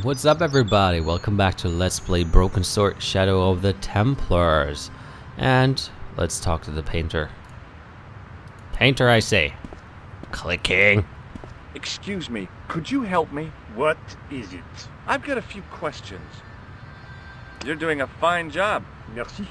What's up everybody, welcome back to Let's Play Broken Sword Shadow of the Templars. And let's talk to the painter. Painter, I say. Clicking. Excuse me, could you help me? What is it? I've got a few questions. You're doing a fine job. Merci.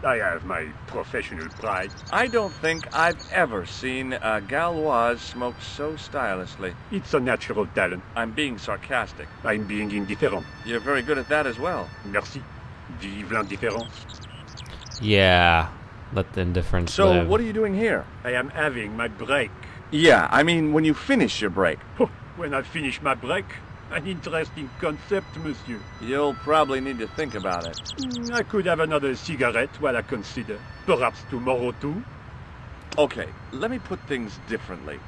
I have my professional pride. I don't think I've ever seen a Gauloise smoke so stylishly. It's a natural talent. I'm being sarcastic. I'm being indifferent. You're very good at that as well. Merci. Vive l'indifférence. Yeah, let the indifference So, live. what are you doing here? I am having my break. Yeah, I mean when you finish your break. When I finish my break, an interesting concept, monsieur. You'll probably need to think about it. I could have another cigarette while I consider. Perhaps tomorrow too. Okay, let me put things differently.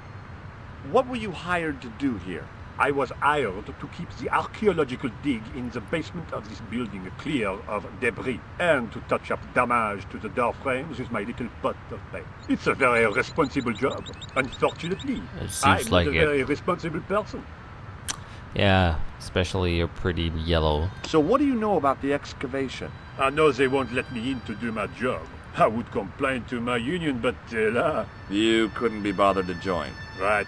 What were you hired to do here? I was hired to keep the archaeological dig in the basement of this building clear of debris and to touch up damage to the door frames with my little pot of paint. It's a very responsible job. Unfortunately, It seems I'm like not a it. very responsible person. Yeah, especially you're pretty yellow. So what do you know about the excavation? I know they won't let me in to do my job. I would complain to my union, but You couldn't be bothered to join. right.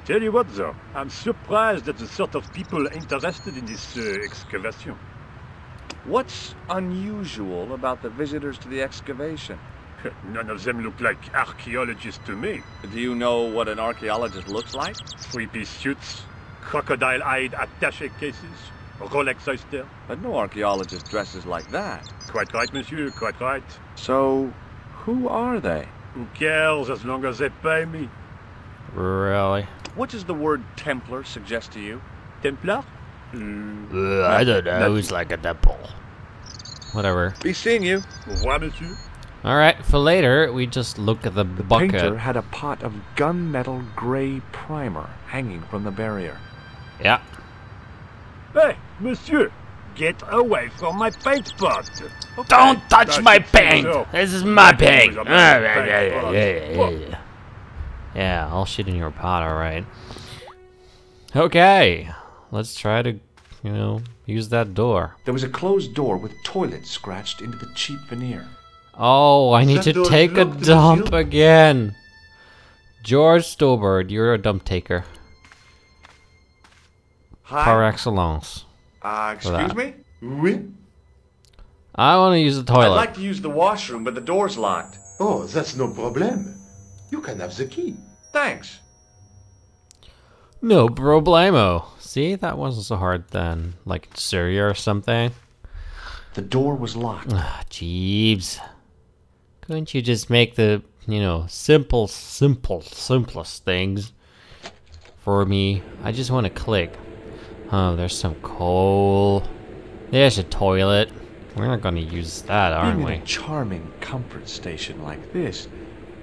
Tell you what, though, I'm surprised at the sort of people interested in this excavation. What's unusual about the visitors to the excavation? None of them look like archaeologists to me. Do you know what an archaeologist looks like? Three-piece suits, crocodile-eyed attaché cases, Rolex oyster. But no archaeologist dresses like that. Quite right, monsieur, quite right. So, who are they? Who cares as long as they pay me? Really? What does the word Templar suggest to you? Templar? I don't know, it's like a temple. Whatever. Be seeing you. Au revoir, monsieur. Alright, for later, we just look at the bucket. Painter had a pot of gunmetal gray primer hanging from the barrier. Yeah. Hey, monsieur, get away from my paint pot. Okay. Don't touch I my should say paint! so. This is my That paint! was a paint pot. Yeah, I'll shit in your pot, alright. Okay, let's try to, use that door. There was a closed door with toilet scratched into the cheap veneer. Oh, I need That to door's take a locked, dump monsieur. again. George Stobart, you're a dump taker. Par excellence. Excuse me? Oui? I want to use the I'd toilet. like to use the washroom, but the door's locked. Oh, that's no problem. You can have the key. Thanks. No problemo. See, that wasn't so hard then. Like in Syria or something. The door was locked. Ah, Jeeves. Couldn't you just make the, simplest things for me? I just want to click. Oh, there's some coal. There's a toilet. We're not gonna use that, aren't Being we? in a charming comfort station like this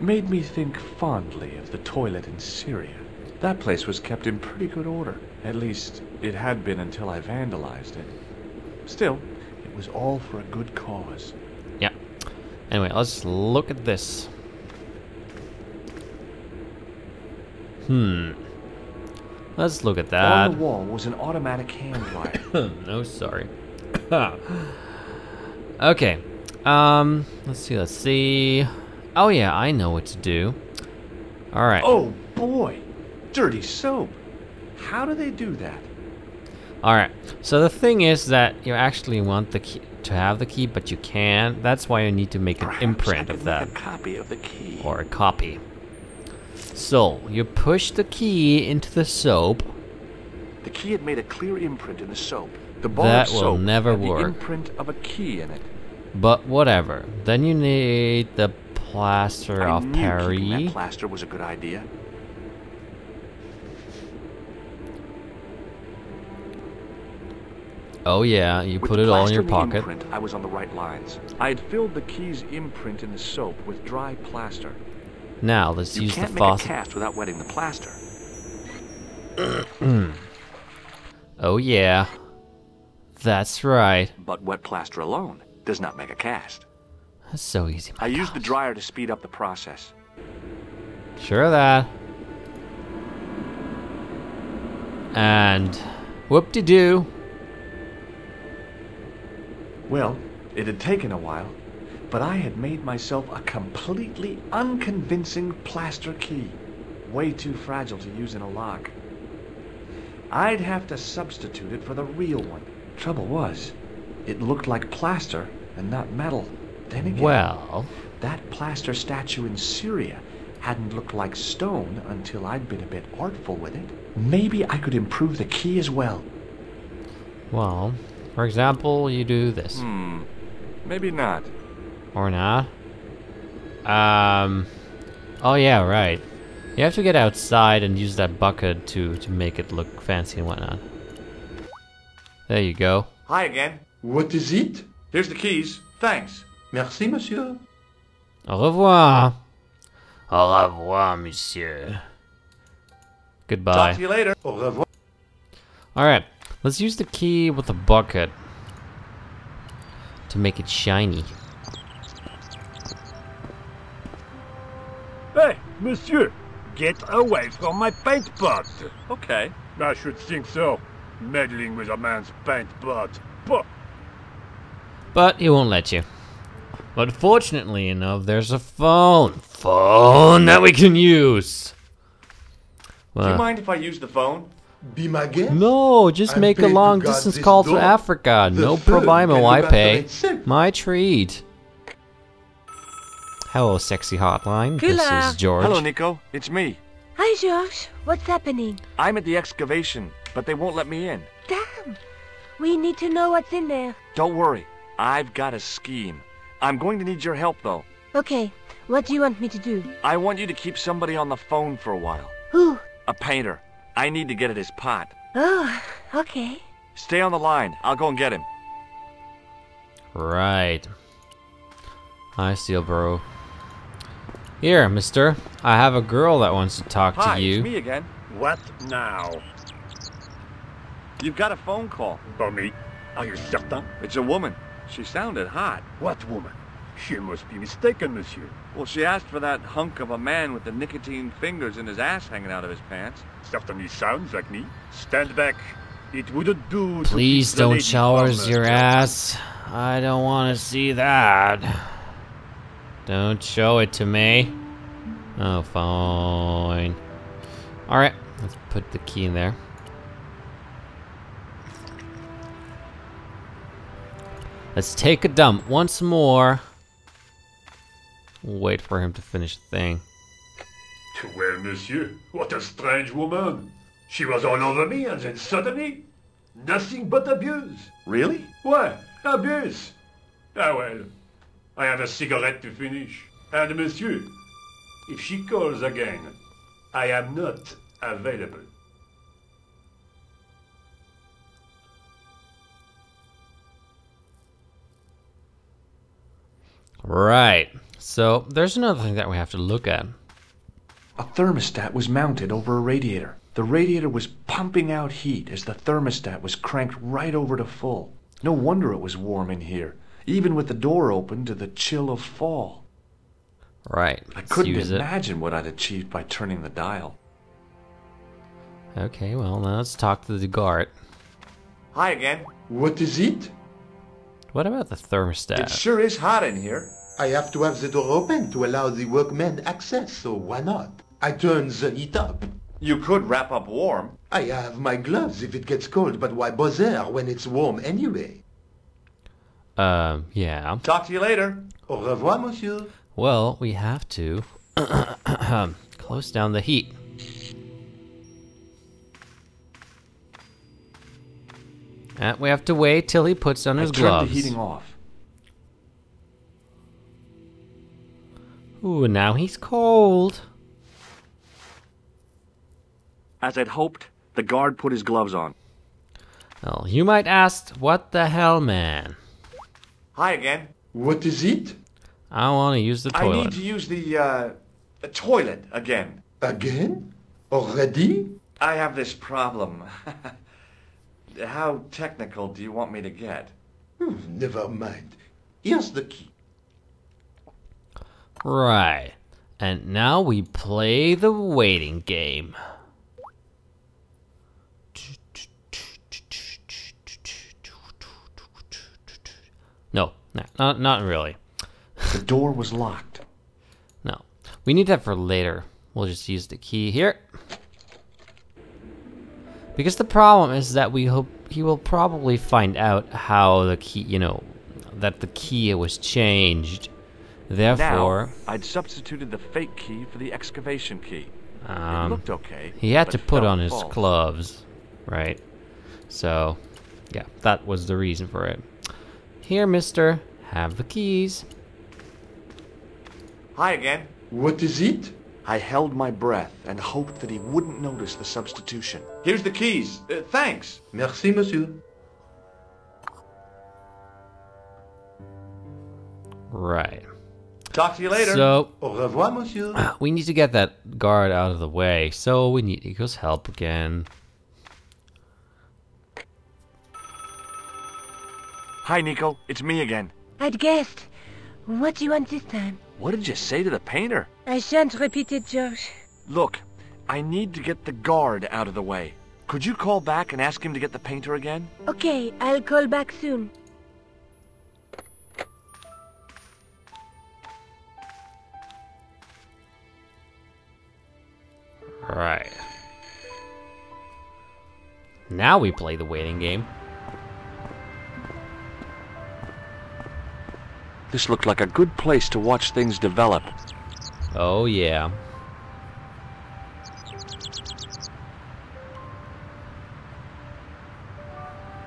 made me think fondly of the toilet in Syria. That place was kept in pretty good order. At least, it had been until I vandalized it. Still, it was all for a good cause. Yeah. Anyway, let's look at this. Let's look at that. On the wall was an automatic hand dryer. No, sorry. Okay. Let's see. Oh yeah, I know what to do. All right. Oh boy! Dirty soap! How do they do that? All right. So the thing is that you actually want the key to have the key, but you can't. That's why you need to make an Perhaps I imprint could of make that, a copy of the key. or a copy. So you push the key into the soap. The key had made a clear imprint in the soap. The bar That of will soap never had the work. imprint of a key in it. But whatever. Then you need the plaster I of knew keeping Paris. that plaster was a good idea. Oh yeah, you With put the it all in your plaster and the pocket. imprint, I was on the right lines. I had filled the key's imprint in the soap with dry plaster. Now let's You use the can't make faucet. a cast without wetting the plaster. Oh yeah. That's right. But wet plaster alone does not make a cast. That's so easy. I used the dryer to speed up the process. Sure of that. And Whoop-de-doo. Well, it had taken a while, but I had made myself a completely unconvincing plaster key. Way too fragile to use in a lock. I'd have to substitute it for the real one. Trouble was, it looked like plaster and not metal. Then again, Well, that plaster statue in Syria hadn't looked like stone until I'd been a bit artful with it. Maybe I could improve the key as well. for example, you do this. Maybe not. Or not. Oh yeah, right. You have to get outside and use that bucket to make it look fancy and whatnot. There you go. Hi again. What is it? Here's the keys. Thanks. Merci, monsieur. Au revoir. Au revoir, monsieur. Goodbye. Talk to you later. Au revoir. Alright, let's use the key with the bucket to make it shiny. Hey, monsieur! Get away from my paint pot! Okay. I should think so. Meddling with a man's paint pot. Pah! But he won't let you. But fortunately enough, there's a phone. Phone that we can use. Do you mind if I use the phone? Be my guest. No, just I'm make a paid to long guard distance this call to door. Africa. The No phone problemo, can I look after pay. itself. My treat. Hello, sexy hotline. This Hola. is George. Hello, Nico. It's me. Hi, George. What's happening? I'm at the excavation, but they won't let me in. Damn. We need to know what's in there. Don't worry. I've got a scheme. I'm going to need your help, though. Okay. What do you want me to do? I want you to keep somebody on the phone for a while. Who? A painter. I need to get at his pot. Oh, okay. Stay on the line. I'll go and get him. Right. Hi, Steel Bro. Here, mister. I have a girl that wants to talk Hi, to you. it's me again. What now? You've got a phone call. For me? Are you certain? It's a woman. She sounded hot. What woman? She must be mistaken, monsieur. Well, she asked for that hunk of a man with the nicotine fingers and his ass hanging out of his pants. Certainly sounds like me. Stand back. It wouldn't do to Please keep the don't lady show from us your ass. I don't want to see that. Don't show it to me. Oh, fine. Alright, let's put the key in there. Let's take a dump once more. Wait for him to finish the thing. Well, monsieur, what a strange woman. She was all over me and then suddenly, nothing but abuse. Really? What? Abuse? Ah well, I have a cigarette to finish. And monsieur, if she calls again, I am not available. Right. So, there's another thing that we have to look at. A thermostat was mounted over a radiator. The radiator was pumping out heat as the thermostat was cranked right over to full. No wonder it was warm in here, even with the door open to the chill of fall. Right. I Let's couldn't use it. imagine what I'd achieved by turning the dial. Okay, well, now let's talk to the guard. Hi again. What is it? What about the thermostat? It sure is hot in here. I have to have the door open to allow the workmen access, so why not? I turn the heat up. You could wrap up warm. I have my gloves if it gets cold, but why bother when it's warm anyway? Yeah. Talk to you later. Au revoir, monsieur. Well, we have to close down the heat. And we have to wait till he puts on his I turned gloves. the heating off. Ooh, now he's cold. As I'd hoped, the guard put his gloves on. Well, you might ask, what the hell, man? Hi again. What is it? I want to use the I toilet. need to use the toilet again. Again? Already? I have this problem. How technical do you want me to get? Never mind. Here's the key. Right. And now we play the waiting game. No, not really. The door was locked. No. We need that for later. We'll just use the key here. Because the problem is that we hope he will probably find out how the key, you know, that the key was changed. Therefore, Now, I'd substituted the fake key for the excavation key. It looked okay. he had but to put felt on his false. gloves, right? So, yeah, that was the reason for it. Here, mister, have the keys. Hi again. What is it? I held my breath and hoped that he wouldn't notice the substitution. Here's the keys. Thanks. Merci, monsieur. Right. Talk to you later. So, Au revoir, monsieur. we need to get that guard out of the way. So, we need Nico's help again. Hi, Nico. It's me again. I'd guessed. What do you want this time? What did you say to the painter? I shan't repeat it, George. Look, I need to get the guard out of the way. Could you call back and ask him to get the painter again? Okay, I'll call back soon. Right. Now we play the waiting game. This looked like a good place to watch things develop. Oh, yeah.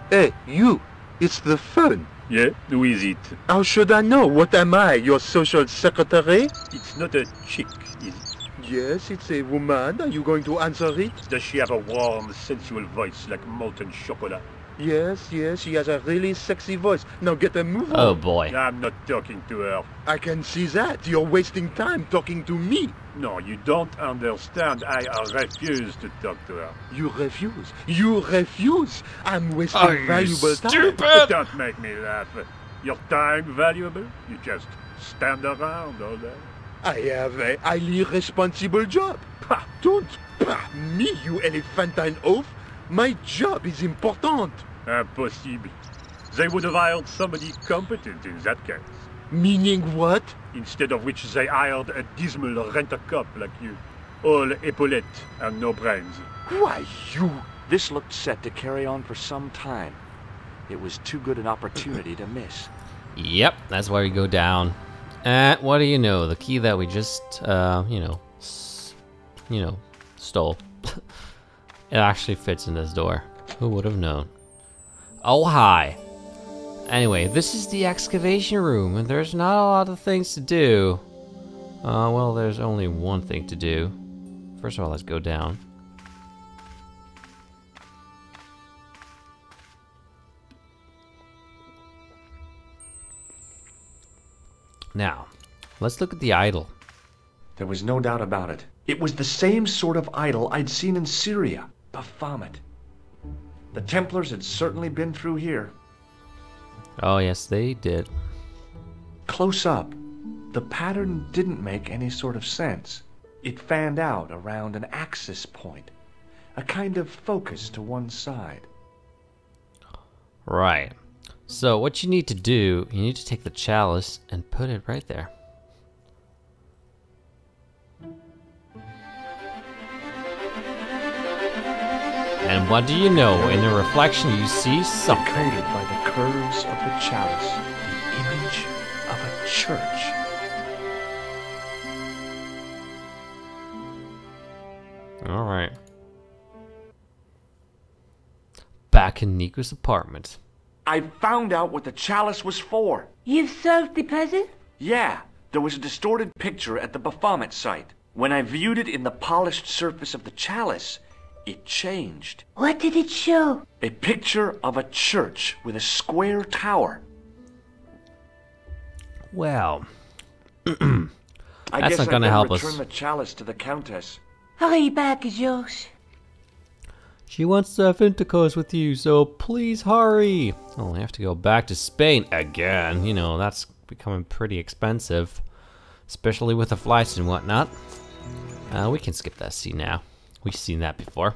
Hey, you. It's the phone. Yeah, who is it? How should I know? What am I, your social secretary? It's not a chick, is it? Yes, it's a woman. Are you going to answer it? Does she have a warm, sensual voice like molten chocolate? Yes, she has a really sexy voice. Now get a move on. Oh, boy. I'm not talking to her. I can see that. You're wasting time talking to me. No, you don't understand. I refuse to talk to her. You refuse. You refuse. I'm wasting valuable time. Don't make me laugh. Your time valuable? You just stand around all day. I have a highly responsible job. Pah, don't pah me, you elephantine oaf. My job is important. Impossible. They would have hired somebody competent in that case. Meaning what? Instead of which they hired a dismal rent-a-cop like you. All epaulettes and no brains. Why, you... This looked set to carry on for some time. It was too good an opportunity to miss. Yep, that's where we go down. And what do you know? The key that we just, stole. It actually fits in this door. Who would have known? Oh, hi. Anyway, this is the excavation room, and there's not a lot of things to do. Well, there's only one thing to do. First of all, let's go down. Now, let's look at the idol. There was no doubt about it. It was the same sort of idol I'd seen in Syria, Baphomet. The Templars had certainly been through here. Oh, yes, they did. Close up, the pattern didn't make any sort of sense. It fanned out around an axis point, a kind of focus to one side. Right. So what you need to do, you need to take the chalice and put it right there. And what do you know? In the reflection you see something. Decoded by the curves of the chalice, the image of a church. Alright. Back in Nico's apartment. I found out what the chalice was for. You've solved the puzzle? Yeah, there was a distorted picture at the Baphomet site. When I viewed it in the polished surface of the chalice, it changed. What did it show? A picture of a church with a square tower. Well, I That's guess not I gonna better help us. return the chalice to the Countess. Hurry back, Georges. she wants to have intercourse with you, so please hurry. Oh, I have to go back to Spain again. You know, that's becoming pretty expensive, especially with the flights and whatnot. We can skip that scene now. We've seen that before.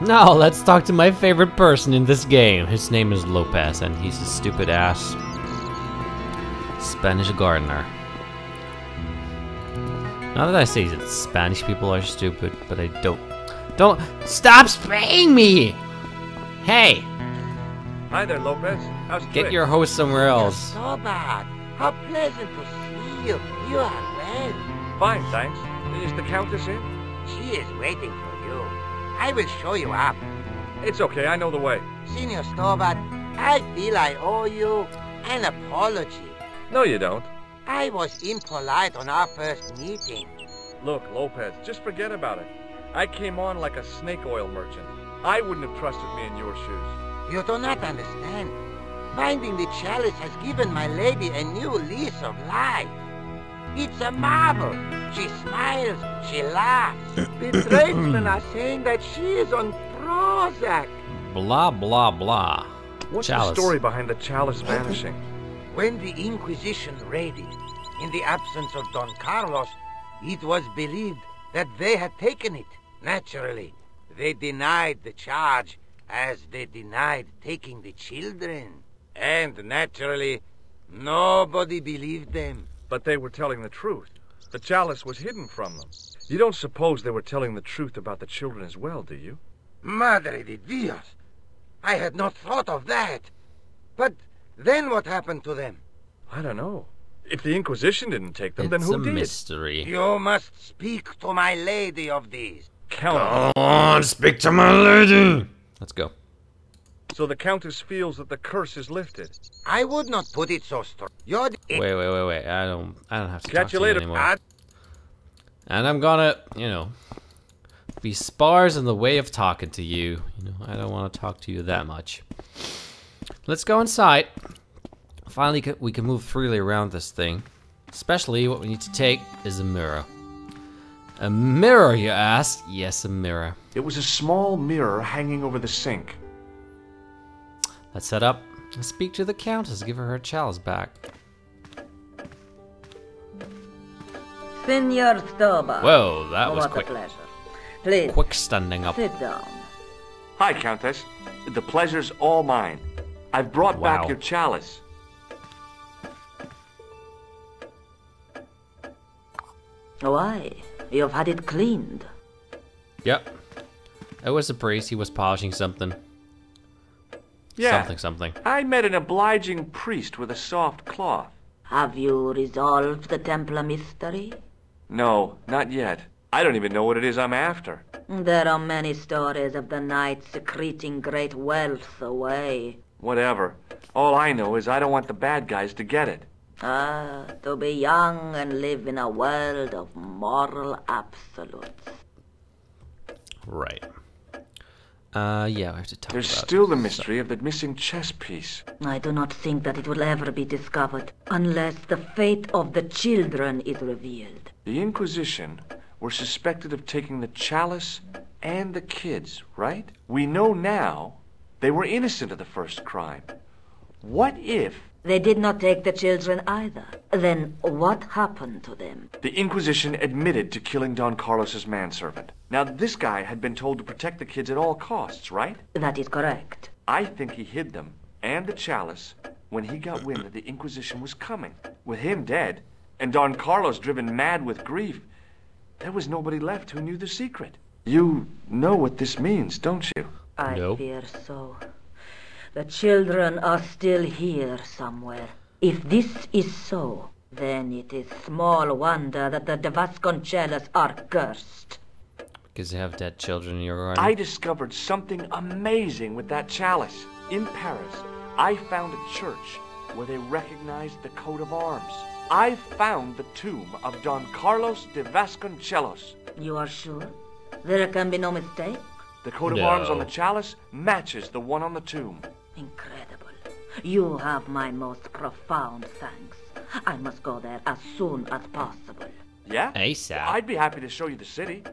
Now, let's talk to my favorite person in this game. His name is Lopez, and he's a stupid ass Spanish gardener. Not that I say that Spanish people are stupid, but I don't stop spraying me! Hey! Hi there, Lopez. How's Get your host somewhere else. So bad. How pleasant to see you. You are well. Fine, thanks. Is the Countess in? She is waiting for you. I will show you up. It's okay, I know the way. Senior Stobart, I feel I owe you an apology. No, you don't. I was impolite on our first meeting. Look, Lopez, just forget about it. I came on like a snake oil merchant. I wouldn't have trusted me in your shoes. You do not understand. Finding the chalice has given my lady a new lease of life. It's a marvel. She smiles, she laughs. The tradesmen are saying that she is on Prozac. Blah, blah, blah. What's Chalice. the story behind the chalice vanishing? When the Inquisition raided, in the absence of Don Carlos, it was believed that they had taken it. Naturally, they denied the charge as they denied taking the children. And naturally, nobody believed them. But they were telling the truth. The chalice was hidden from them. You don't suppose they were telling the truth about the children as well, do you? Madre de Dios! I had not thought of that. But then what happened to them? I don't know. If the Inquisition didn't take them, then It's who a did? mystery. You must speak to my lady of these. Count on it. Go on, speak to my lady! Let's go. So the Countess feels that the curse is lifted. I would not put it so strong. You're the... Wait. I don't have to talk Catch to you later, anymore. Pat. And I'm gonna, be sparse in the way of talking to you. I don't want to talk to you that much. Let's go inside. Finally, we can move freely around this thing. Especially, what we need to take is a mirror. A mirror, you ask? Yes, a mirror. It was a small mirror hanging over the sink. Let's set up and speak to the Countess. Give her chalice back. Senor Stobart. Whoa, that was What quick. a pleasure. Please, Quick standing up. sit down. Hi, Countess. The pleasure's all mine. I've brought Wow. back your chalice. Why? You've had it cleaned. Yep. It was a priest. He was polishing something. Yeah. Something. I met an obliging priest with a soft cloth. Have you resolved the Templar mystery? No, not yet. I don't even know what it is I'm after. There are many stories of the knight secreting great wealth away. Whatever. All I know is I don't want the bad guys to get it. Ah, to be young and live in a world of moral absolutes. Right. Yeah, we have to talk There's about still the mystery of the missing chess piece. I do not think that it will ever be discovered unless the fate of the children is revealed. The Inquisition were suspected of taking the chalice and the kids, right? We know now they were innocent of the first crime. What if They did not take the children either. Then what happened to them? the Inquisition admitted to killing Don Carlos's manservant? Now, this guy had been told to protect the kids at all costs, right? That is correct. I think he hid them and the chalice when he got wind that the Inquisition was coming. With him dead, and Don Carlos driven mad with grief, there was nobody left who knew the secret. You know what this means, don't you? I Nope. fear so. The children are still here somewhere. If this is so, then it is small wonder that the De Vasconcelos are cursed. Because you have dead children in your garden. I discovered something amazing with that chalice. In Paris, I found a church where they recognized the coat of arms. I found the tomb of Don Carlos de Vasconcelos. You are sure? There can be no mistake? The coat of No. arms on the chalice matches the one on the tomb. Incredible. You have my most profound thanks. I must go there as soon as possible. Yeah? ASAP. I'd be happy to show you the city.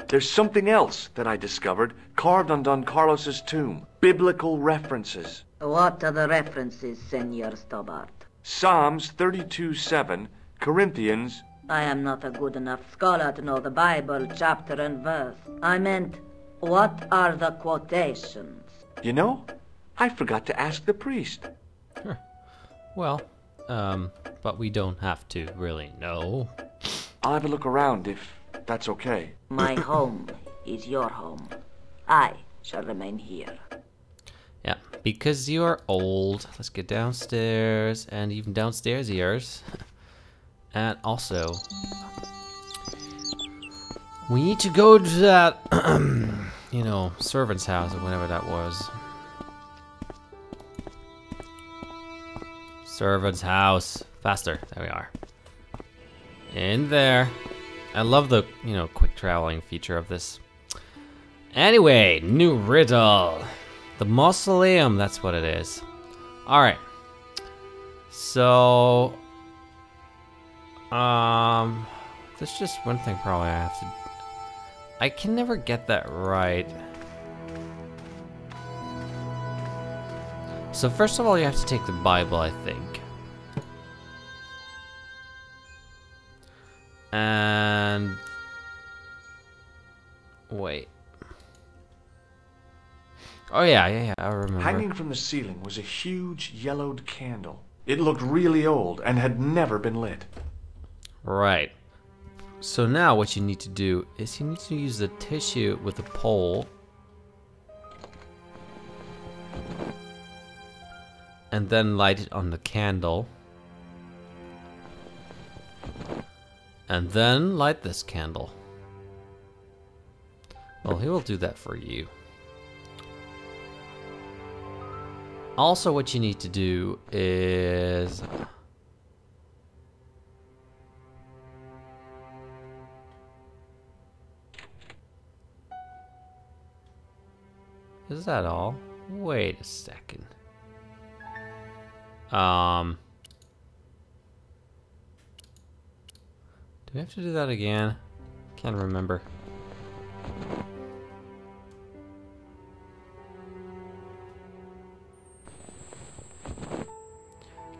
There's something else that I discovered carved on Don Carlos's tomb. Biblical references. What are the references, Senor Stobart? Psalms 32:7, Corinthians. I am not a good enough scholar to know the Bible chapter and verse. I meant What are the quotations? You know, I forgot to ask the priest. Sure. Well, but we don't have to really know. I'll have a look around if that's okay. My home is your home. I shall remain here. Yeah, because you're old. Let's get downstairs, and even downstairs yours. And also, we need to go to that, you know, servant's house or whatever that was. Servant's house. Faster. There we are. In there. I love the, you know, quick traveling feature of this. Anyway, new riddle. The mausoleum, that's what it is. Alright. So, there's just one thing probably I have to... I can never get that right. So first of all, you have to take the Bible, I think. And... wait. Oh yeah, I remember. Hanging from the ceiling was a huge yellowed candle. It looked really old and had never been lit. Right. So now what you need to do is you need to use the tissue with the pole. And then light it on the candle. And then light this candle. Well, he will do that for you. Also, what you need to do is... Is that all? Wait a second. Do we have to do that again? Can't remember.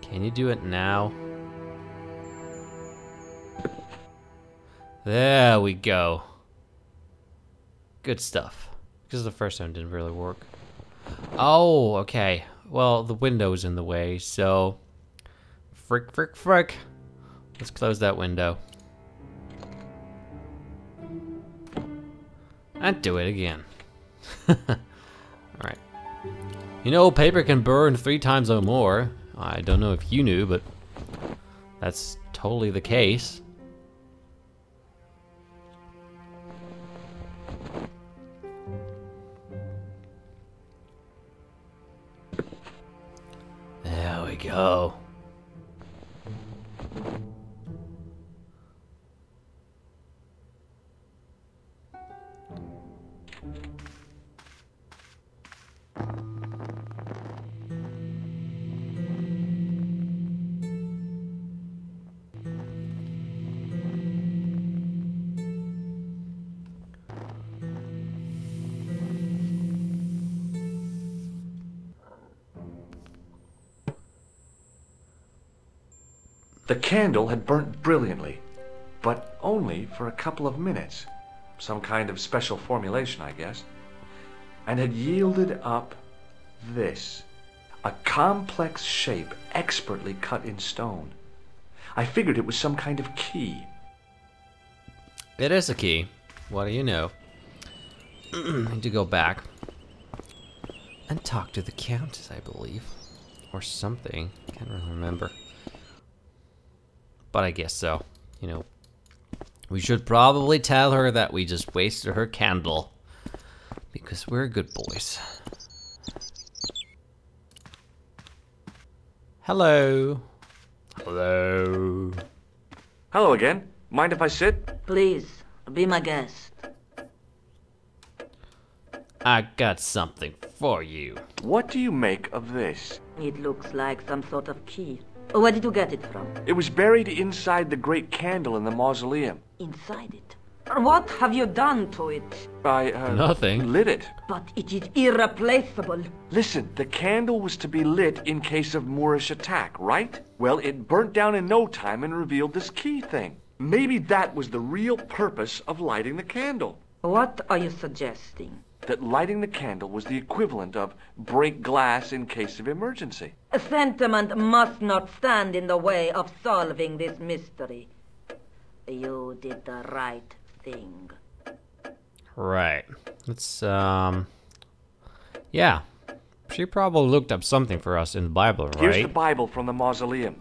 Can you do it now? There we go. Good stuff. Because the first time didn't really work. Oh, okay. Well, the window's in the way, so... Frick. Let's close that window. And do it again. Alright. You know, paper can burn 3 times or more. I don't know if you knew, but that's totally the case. There we go. The candle had burnt brilliantly, but only for a couple of minutes. Some kind of special formulation, I guess. And had yielded up this. A complex shape expertly cut in stone. I figured it was some kind of key. It is a key. What do you know? Need to go back and talk to the Countess, I believe. Or something. Can't really remember. But I guess so. You know, we should probably tell her that we just wasted her candle. Because we're good boys. Hello. Hello. Hello again. Mind if I sit? Please, be my guest. I got something for you. What do you make of this? It looks like some sort of key. Where did you get it from? It was buried inside the great candle in the mausoleum. Inside it? What have you done to it? I, Nothing. lit it. But it is irreplaceable. Listen, the candle was to be lit in case of Moorish attack, right? Well, it burnt down in no time and revealed this key thing. Maybe that was the real purpose of lighting the candle. What are you suggesting? that lighting the candle was the equivalent of break glass in case of emergency. Sentiment must not stand in the way of solving this mystery. You did the right thing. Right. Let's, yeah. She probably looked up something for us in the Bible, right? Here's the Bible from the mausoleum.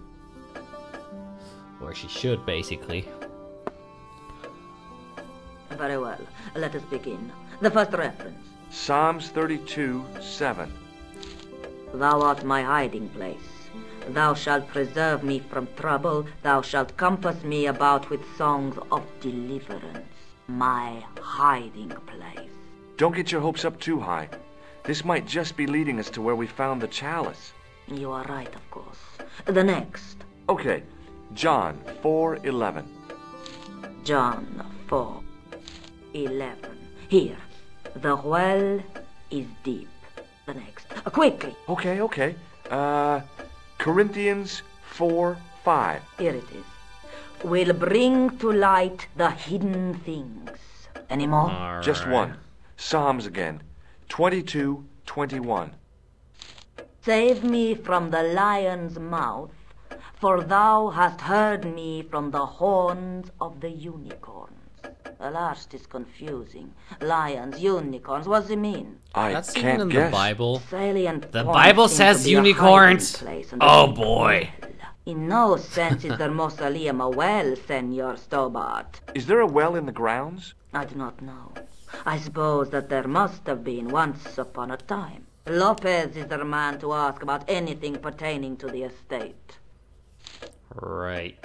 Or she should, basically. Very well. Let us begin. The first reference. Psalms 32:7. Thou art my hiding place. Thou shalt preserve me from trouble. Thou shalt compass me about with songs of deliverance. My hiding place. Don't get your hopes up too high. This might just be leading us to where we found the chalice. You are right, of course. The next. Okay, John 4:11. John 4:11. Here. The well is deep. The next. Quickly. Okay. Corinthians 4:5. Here it is. Will bring to light the hidden things. Any more? All Just right. one. Psalms again. 22:21. Save me from the lion's mouth, for thou hast heard me from the horns of the unicorns. The last is confusing. Lions, unicorns, what does it mean? I That's even can't in guess. the Bible. Salient The points Bible seem says to be a unicorns. hiding place under Oh the boy. well. In no sense is the mausoleum a well, Senor Stobart. Is there a well in the grounds? I do not know. I suppose that there must have been once upon a time. Lopez is the man to ask about anything pertaining to the estate. Right.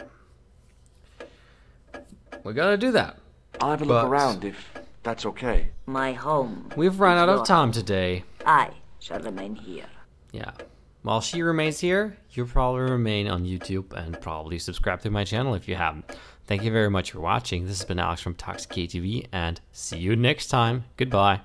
We gotta do that. I'll have a look But- around if that's okay. My home. We've run is out of your time home. today. I shall remain here. Yeah. While she remains here, you'll probably remain on YouTube and probably subscribe to my channel if you haven't. Thank you very much for watching. This has been Alex from ToxicateTV, and see you next time. Goodbye.